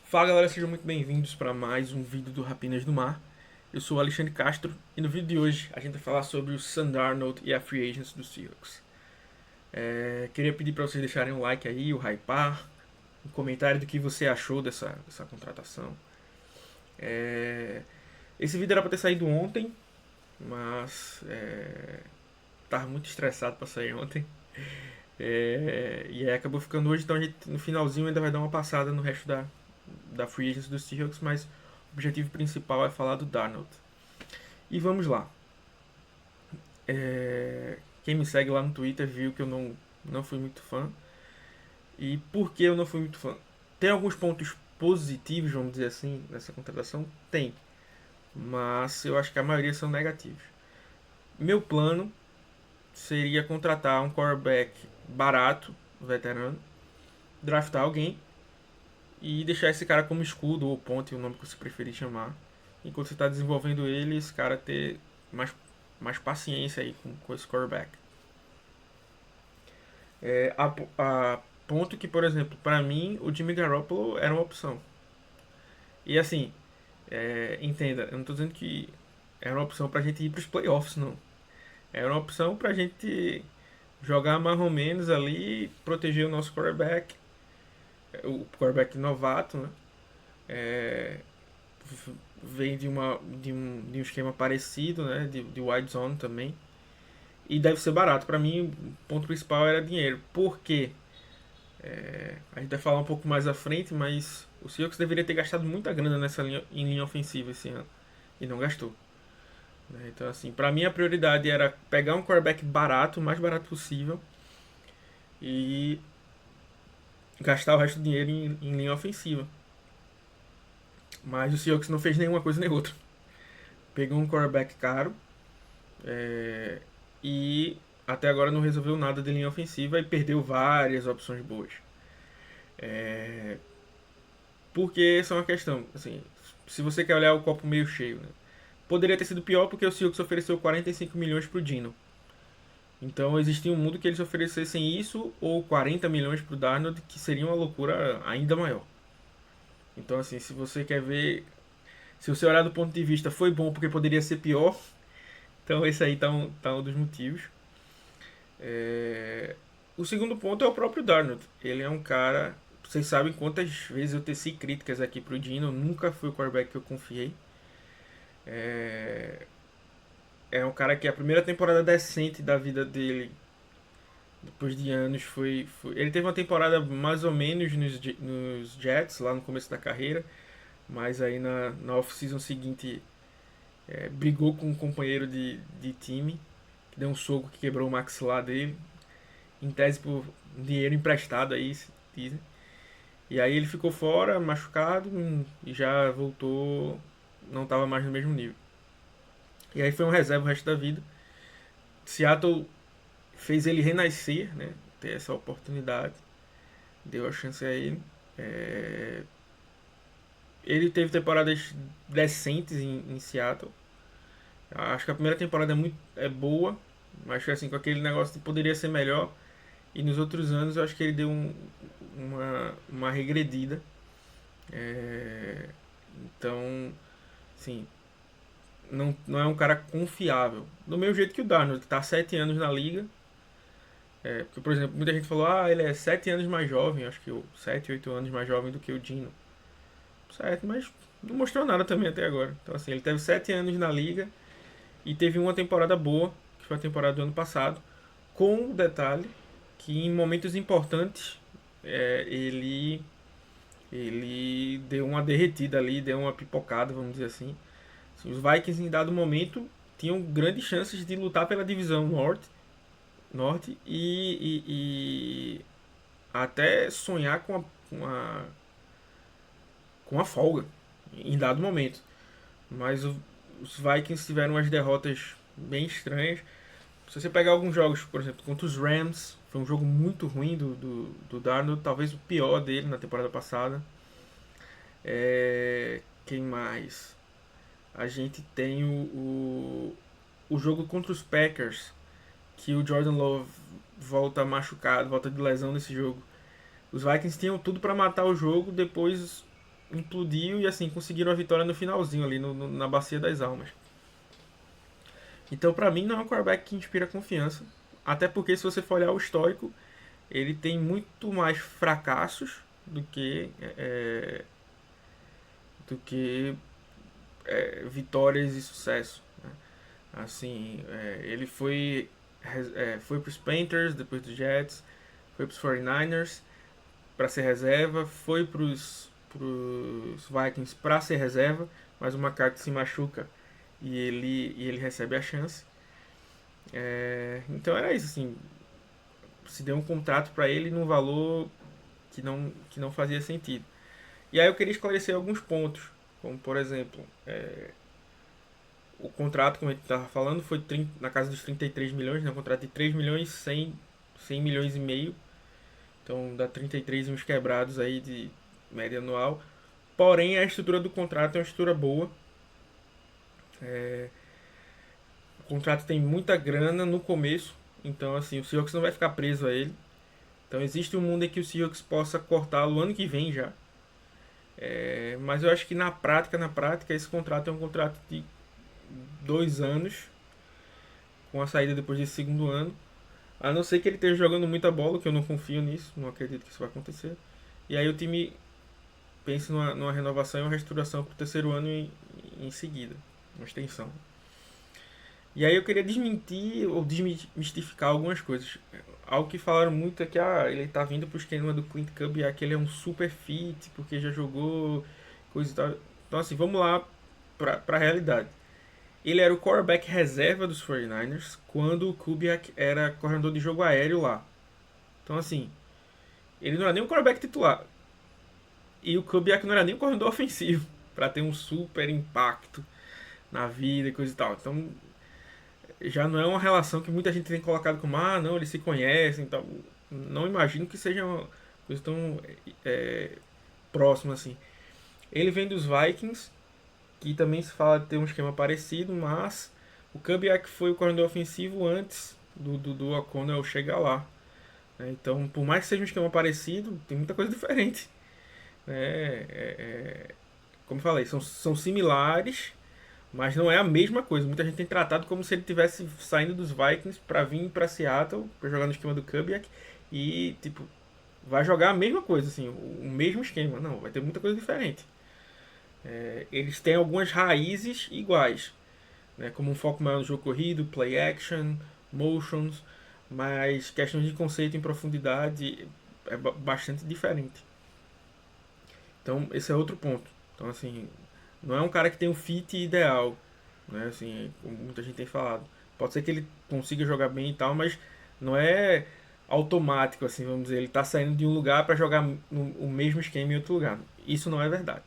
Fala galera, sejam muito bem-vindos para mais um vídeo do Rapinas do Mar. Eu sou o Alexandre Castro e no vídeo de hoje a gente vai falar sobre o Sam Darnold e a Free Agents do Seahawks. Queria pedir para vocês deixarem um like aí, o hypar, um comentário do que você achou dessa contratação. Esse vídeo era para ter saído ontem, mas tava muito estressado para sair ontem. E aí acabou ficando hoje, então a gente no finalzinho ainda vai dar uma passada no resto da Free Agents do Seahawks, mas o objetivo principal é falar do Darnold. E vamos lá. Quem me segue lá no Twitter viu que eu não fui muito fã. E por que eu não fui muito fã? Tem alguns pontos positivos, vamos dizer assim, nessa contratação? Tem. Mas eu acho que a maioria são negativos. Meu plano seria contratar um quarterback barato, veterano, draftar alguém e deixar esse cara como escudo ou ponte, o nome que você preferir chamar. Enquanto você está desenvolvendo ele, esse cara ter mais paciência aí com esse quarterback. A ponto que, por exemplo, para mim, o Jimmy Garoppolo era uma opção. E assim, entenda, eu não estou dizendo que era uma opção para a gente ir para os playoffs, não. Era uma opção para a gente jogar mais ou menos ali, proteger o nosso quarterback, o quarterback novato, né? É, Vem de um esquema parecido, né? De wide zone também. E deve ser barato. Para mim, o ponto principal era dinheiro. Por quê? A gente vai falar um pouco mais à frente, mas o Seahawks deveria ter gastado muita grana em linha ofensiva esse ano. E não gastou. Né? Então, assim, para mim a prioridade era pegar um quarterback barato, o mais barato possível, e gastar o resto do dinheiro em linha ofensiva. Mas o Seahawks não fez nenhuma coisa nem outra. Pegou um quarterback caro e até agora não resolveu nada de linha ofensiva e perdeu várias opções boas. Porque essa é uma questão, assim, se você quer olhar o copo meio cheio, né? Poderia ter sido pior porque o Seahawks ofereceu 45 milhões pro Dino. Então existia um mundo que eles oferecessem isso ou 40 milhões pro Darnold, que seria uma loucura ainda maior. Então assim, se você quer ver, se você olhar do ponto de vista foi bom porque poderia ser pior, então esse aí tá um dos motivos. O segundo ponto é o próprio Darnold. Ele é um cara. Vocês sabem quantas vezes eu teci críticas aqui pro Dino. Nunca foi o quarterback que eu confiei. É um cara que a primeira temporada decente da vida dele, depois de anos, foi. Ele teve uma temporada mais ou menos nos Jets, lá no começo da carreira. Mas aí na off-season seguinte brigou com um companheiro de time, que deu um soco que quebrou o maxilar dele. Em tese por dinheiro emprestado aí, dizem. E aí ele ficou fora, machucado, e já voltou, não estava mais no mesmo nível. E aí foi um reserva o resto da vida. Seattle fez ele renascer, né? Ter essa oportunidade, deu a chance a ele. É, Ele teve temporadas decentes em Seattle. Acho que a primeira temporada é boa, mas que assim, com aquele negócio de poderia ser melhor. E nos outros anos eu acho que ele deu uma regredida. É, então, sim, não é um cara confiável. Do mesmo jeito que o Darnold, que está há 7 anos na liga. Porque, por exemplo, muita gente falou, ele é 7 anos mais jovem, acho que 7, 8 anos mais jovem do que o Dino. Certo, mas não mostrou nada também até agora. Então, assim, ele teve 7 anos na liga e teve uma temporada boa, que foi a temporada do ano passado, com o detalhe que em momentos importantes ele deu uma derretida ali, deu uma pipocada, vamos dizer assim. Os Vikings em dado momento tinham grandes chances de lutar pela divisão norte e até sonhar com a folga em dado momento. Mas os Vikings tiveram umas derrotas bem estranhas. Se você pegar alguns jogos, por exemplo, contra os Rams, foi um jogo muito ruim do Darnold, talvez o pior dele na temporada passada. Quem mais? A gente tem o jogo contra os Packers, que o Jordan Love volta machucado, volta de lesão nesse jogo. Os Vikings tinham tudo para matar o jogo, depois implodiu e assim conseguiram a vitória no finalzinho ali na Bacia das Almas. Então, pra mim, não é um quarterback que inspira confiança. Até porque, se você for olhar o histórico, ele tem muito mais fracassos do que, do que vitórias e sucesso. Né? Assim, ele foi para os Panthers, depois dos Jets, foi para os 49ers para ser reserva, foi para os Vikings para ser reserva, mas o McCarthy se machuca e ele recebe a chance. Então era isso, assim, se deu um contrato para ele num valor que não fazia sentido. E aí eu queria esclarecer alguns pontos, como por exemplo, o contrato, como a gente estava falando, foi na casa dos 33 milhões, né? Um contrato de 3 milhões, 100 milhões e meio. Então dá 33 e uns quebrados aí de média anual. Porém, a estrutura do contrato é uma estrutura boa. O contrato tem muita grana no começo. Então, assim, o Seahawks não vai ficar preso a ele. Então, existe um mundo em que o Seahawks possa cortá-lo ano que vem já. Mas eu acho que na prática, esse contrato é um contrato de 2 anos, com a saída depois desse segundo ano. A não ser que ele esteja jogando muita bola, que eu não confio nisso, não acredito que isso vai acontecer. E aí o time pensa numa renovação e uma reestruturação para o terceiro ano em seguida, uma extensão. E aí eu queria desmentir ou desmistificar algumas coisas. Algo que falaram muito é que ele tá vindo pro esquema do Clint Kubiak, ele é um super fit, porque já jogou, coisa e tal. Então assim, vamos lá pra realidade. Ele era o quarterback reserva dos 49ers quando o Kubiak era coordenador de jogo aéreo lá. Então assim, ele não era nem o quarterback titular. E o Kubiak não era nem o coordenador ofensivo para ter um super impacto na vida e coisa e tal. Então já não é uma relação que muita gente tem colocado como, não, eles se conhecem e tal. Não imagino que seja uma coisa tão próxima assim. Ele vem dos Vikings, que também se fala de ter um esquema parecido, mas o Kubiak foi o coordenador ofensivo antes do O'Connell chegar lá. Né? Então, por mais que seja um esquema parecido, tem muita coisa diferente. Né? Como falei, são similares, mas não é a mesma coisa. Muita gente tem tratado como se ele tivesse saindo dos Vikings para vir para Seattle para jogar no esquema do Kubiak e tipo vai jogar a mesma coisa, assim, o mesmo esquema. Não, vai ter muita coisa diferente. Eles têm algumas raízes iguais, né, como um foco maior no jogo corrido, play action, motions, mas questões de conceito em profundidade é bastante diferente. Então esse é outro ponto. Então assim, não é um cara que tem um fit ideal, né? Assim, como muita gente tem falado. Pode ser que ele consiga jogar bem e tal, mas não é automático, assim, vamos dizer, ele tá saindo de um lugar para jogar o mesmo esquema em outro lugar. Isso não é verdade.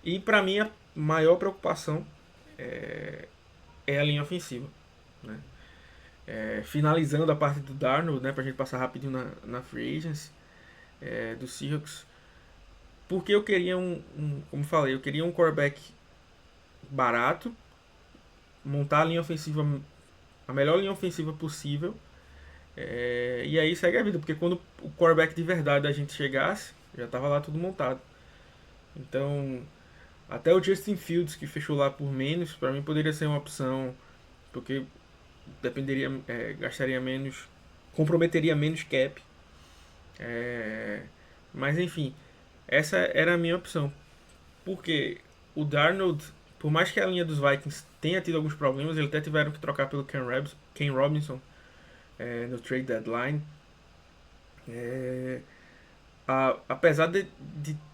E para mim a maior preocupação é a linha ofensiva, né? Finalizando a parte do Darnold, né, pra gente passar rapidinho na free agency do Seahawks, porque eu queria como falei, eu queria um quarterback barato, montar a linha ofensiva, a melhor linha ofensiva possível. E aí segue a vida, porque quando o quarterback de verdade da gente chegasse, já estava lá tudo montado. Então, até o Justin Fields, que fechou lá por menos, para mim poderia ser uma opção, porque dependeria, gastaria menos, comprometeria menos cap. Mas enfim, essa era a minha opção. Porque o Darnold, por mais que a linha dos Vikings tenha tido alguns problemas, eles até tiveram que trocar pelo Ken Robinson no trade deadline. Apesar de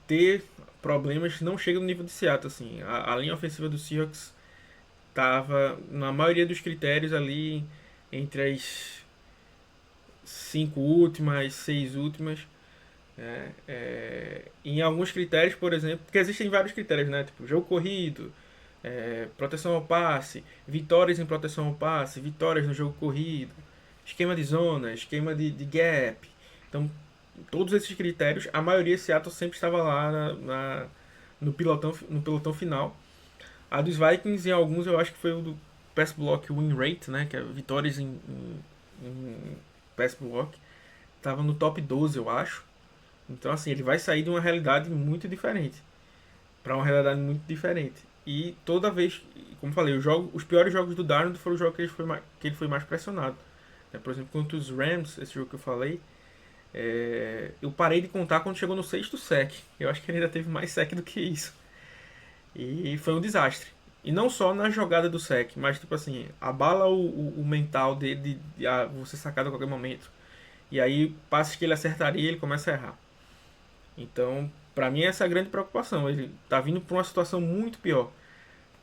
ter problemas, não chega no nível de Seattle. Assim. A linha ofensiva do Seahawks estava, na maioria dos critérios, ali entre as 5 últimas, 6 últimas. Em alguns critérios, por exemplo, porque existem vários critérios, né? Tipo, jogo corrido, proteção ao passe, vitórias em proteção ao passe, vitórias no jogo corrido, esquema de zona, esquema de gap. Então, todos esses critérios, a maioria Seattle sempre estava lá no pelotão final. A dos Vikings, em alguns, eu acho que foi o do pass block win rate, né? Que é vitórias em pass block. Tava no top 12, eu acho. Então, assim, ele vai sair de uma realidade muito diferente para uma realidade muito diferente. E toda vez, como eu falei, os piores jogos do Darnold foram os jogos que ele foi mais pressionado. Por exemplo, contra os Rams, esse jogo que eu falei, eu parei de contar quando chegou no sexto sec. Eu acho que ele ainda teve mais sec do que isso. E foi um desastre. E não só na jogada do sec, mas tipo assim, abala o mental dele de você sacar a qualquer momento. E aí, passes que ele acertaria, ele começa a errar. Então, pra mim, essa é a grande preocupação. Ele tá vindo pra uma situação muito pior.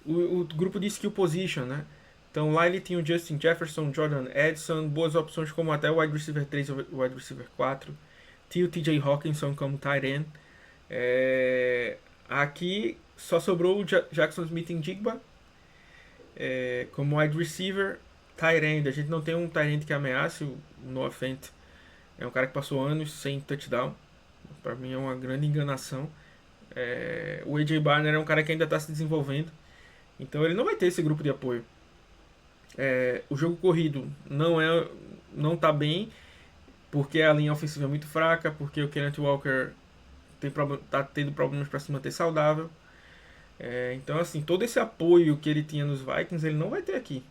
O grupo de skill position, né? Então lá ele tinha o Justin Jefferson, Jordan Edson, boas opções como até o wide receiver 3 e o wide receiver 4. Tinha o TJ Hawkinson como tight end. Aqui só sobrou o Jackson Smith-Njigba como wide receiver, tight end. A gente não tem um tight end que ameace o Noah Fant. É um cara que passou anos sem touchdown. Para mim é uma grande enganação. O AJ Barner é um cara que ainda está se desenvolvendo. Então ele não vai ter esse grupo de apoio. O jogo corrido não tá bem, porque a linha ofensiva é muito fraca, porque o Kenneth Walker tá tendo problemas para se manter saudável. Então, assim, todo esse apoio que ele tinha nos Vikings, ele não vai ter aqui.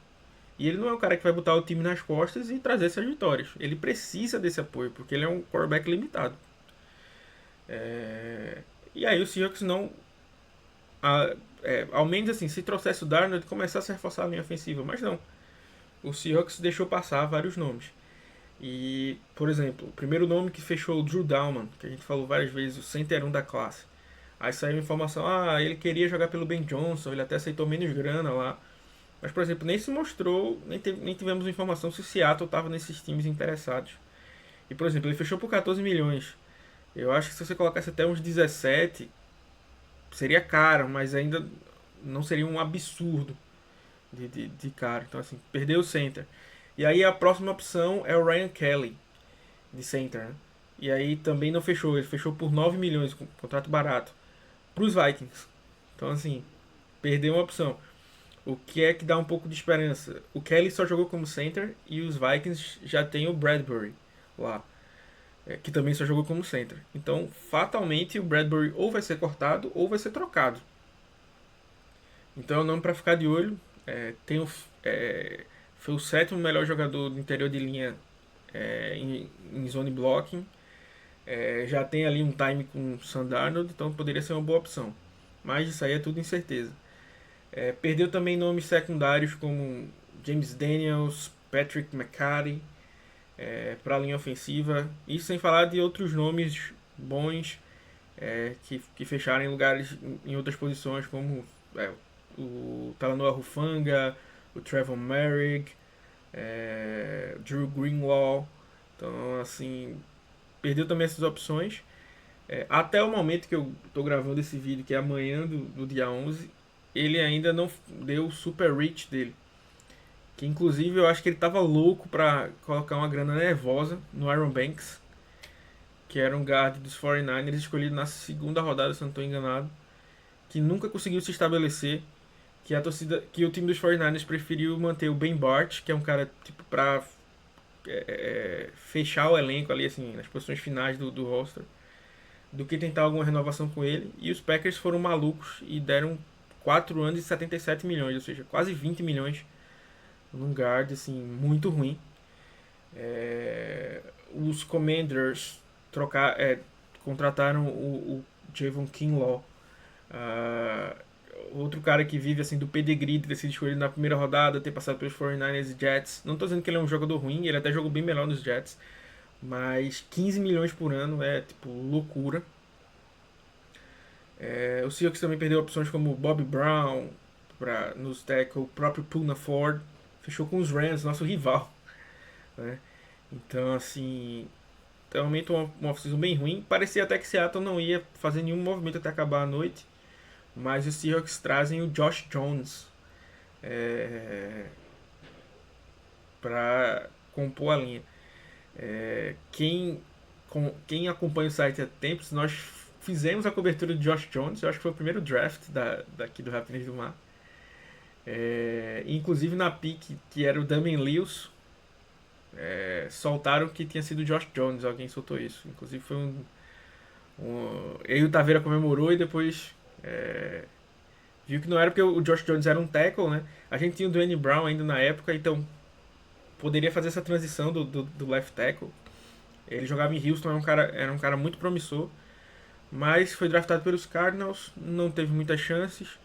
E ele não é um cara que vai botar o time nas costas e trazer essas vitórias. Ele precisa desse apoio, porque ele é um quarterback limitado. E aí o Seahawks não... ao menos assim, se trouxesse o Darnold, começasse a reforçar a linha ofensiva. Mas não. O Seahawks deixou passar vários nomes. E, por exemplo, o primeiro nome que fechou o Drew Dalman, que a gente falou várias vezes, o center 1 da classe. Aí saiu a informação, ele queria jogar pelo Ben Johnson, ele até aceitou menos grana lá. Mas, por exemplo, nem se mostrou, nem tivemos informação se o Seattle estava nesses times interessados. E, por exemplo, ele fechou por 14 milhões. Eu acho que se você colocasse até uns 17, seria caro, mas ainda não seria um absurdo de caro. Então, assim, perdeu o center. E aí a próxima opção é o Ryan Kelly, de center, né? E aí também não fechou, ele fechou por 9 milhões, com contrato barato, para os Vikings. Então, assim, perdeu uma opção. O que é que dá um pouco de esperança? O Kelly só jogou como center e os Vikings já tem o Bradbury lá, que também só jogou como center. Então, fatalmente, o Bradbury ou vai ser cortado ou vai ser trocado. Então é um nome para ficar de olho. Foi o sétimo melhor jogador do interior de linha em zone blocking. Já tem ali um time com o Sam Darnold, então poderia ser uma boa opção. Mas isso aí é tudo incerteza. Perdeu também nomes secundários como James Daniels, Patrick McCarty para a linha ofensiva. Isso sem falar de outros nomes bons que fecharam em lugares em outras posições, como o Talanoa Hufanga, o Trevor Merrick, Drew Greenlaw. Então, assim, perdeu também essas opções. Até o momento que eu estou gravando esse vídeo, que é amanhã do dia 11, ele ainda não deu o super reach dele. Que inclusive eu acho que ele estava louco para colocar uma grana nervosa no Aaron Banks, que era um guard dos 49ers, escolhido na segunda rodada, se eu não estou enganado, que nunca conseguiu se estabelecer, que o time dos 49ers preferiu manter o Ben Bart, que é um cara tipo para fechar o elenco ali assim nas posições finais do roster, do que tentar alguma renovação com ele. E os Packers foram malucos e deram 4 anos e 77 milhões, ou seja, quase 20 milhões num guard assim muito ruim. Os Commanders contrataram o Javon Kinlaw, outro cara que vive assim do pedigree de ter sido escolhido na primeira rodada, ter passado pelos 49ers e Jets. Não estou dizendo que ele é um jogador ruim, ele até jogou bem melhor nos Jets, mas 15 milhões por ano é tipo loucura. O Seahawks também perdeu opções como Bobby Brown nos tackle, o próprio Poona Ford fechou com os Rams, nosso rival, né? Então, assim, realmente uma off-season bem ruim. Parecia até que Seattle não ia fazer nenhum movimento até acabar a noite, mas os Seahawks trazem o Josh Jones para compor a linha. Quem acompanha o site há tempos, nós fizemos a cobertura de Josh Jones. Eu acho que foi o primeiro draft daqui do Raptors do Mar. Inclusive na pick, que era o Damian Lewis, soltaram que tinha sido Josh Jones. Alguém soltou isso. Inclusive foi E o Taveira comemorou e depois viu que não era porque o Josh Jones era um tackle, né? A gente tinha o Dwayne Brown ainda na época, então poderia fazer essa transição do left tackle. Ele jogava em Houston, era um cara muito promissor, mas foi draftado pelos Cardinals, não teve muitas chances.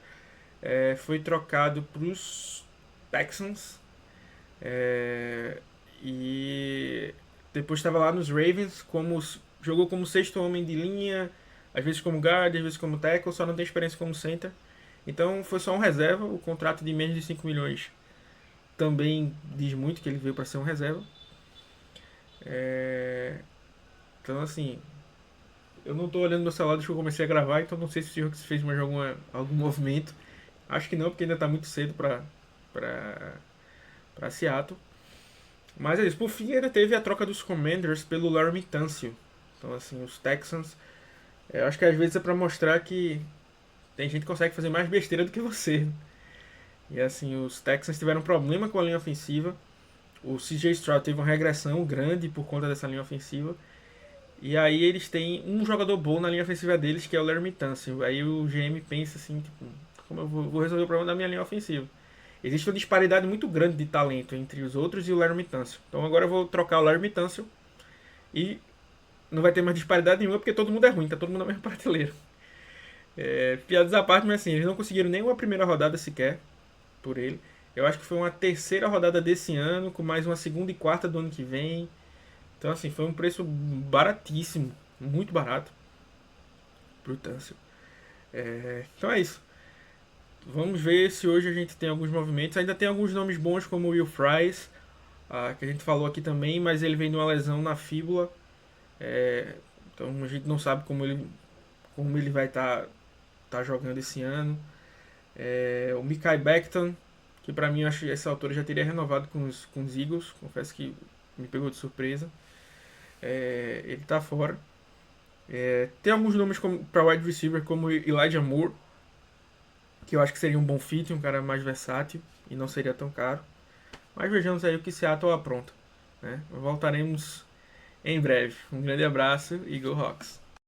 Foi trocado para os Texans e depois estava lá nos Ravens, jogou como sexto homem de linha, às vezes como guard, às vezes como tackle, só não tem experiência como center. Então foi só um reserva, o contrato de menos de 5 milhões também diz muito que ele veio para ser um reserva. Então assim, eu não estou olhando meu celular desde que eu comecei a gravar, então não sei se o Seahawks fez mais algum movimento. Acho que não, porque ainda está muito cedo para Seattle. Mas é isso. Por fim, ainda teve a troca dos Commanders pelo Laremy Tunsil. Então, assim, os Texans. Eu acho que às vezes é pra mostrar que tem gente que consegue fazer mais besteira do que você. E assim, os Texans tiveram um problema com a linha ofensiva. O CJ Stroud teve uma regressão grande por conta dessa linha ofensiva. E aí eles têm um jogador bom na linha ofensiva deles, que é o Laremy Tunsil. Aí o GM pensa assim, tipo, como eu vou resolver o problema da minha linha ofensiva? Existe uma disparidade muito grande de talento entre os outros e o Laremy Tunsil. Então agora eu vou trocar o Laremy Tunsil e não vai ter mais disparidade nenhuma porque todo mundo é ruim, tá todo mundo na mesma prateleira. Piadas à parte, mas assim, eles não conseguiram nenhuma primeira rodada sequer por ele. Eu acho que foi uma terceira rodada desse ano, com mais uma segunda e quarta do ano que vem. Então assim, foi um preço baratíssimo, muito barato pro Tunsil. Então é isso. Vamos ver se hoje a gente tem alguns movimentos. Ainda tem alguns nomes bons como o Will Fries, que a gente falou aqui também, mas ele vem de uma lesão na fíbula. Então a gente não sabe como ele vai tá jogando esse ano. O Mekhi Becton, que pra mim eu acho que essa altura já teria renovado com os Eagles. Confesso que me pegou de surpresa. Ele tá fora. Tem alguns nomes para wide receiver como Elijah Moore, que eu acho que seria um bom fit, um cara mais versátil e não seria tão caro. Mas vejamos aí o que Seattle apronta. Né? Voltaremos em breve. Um grande abraço e Go Hawks!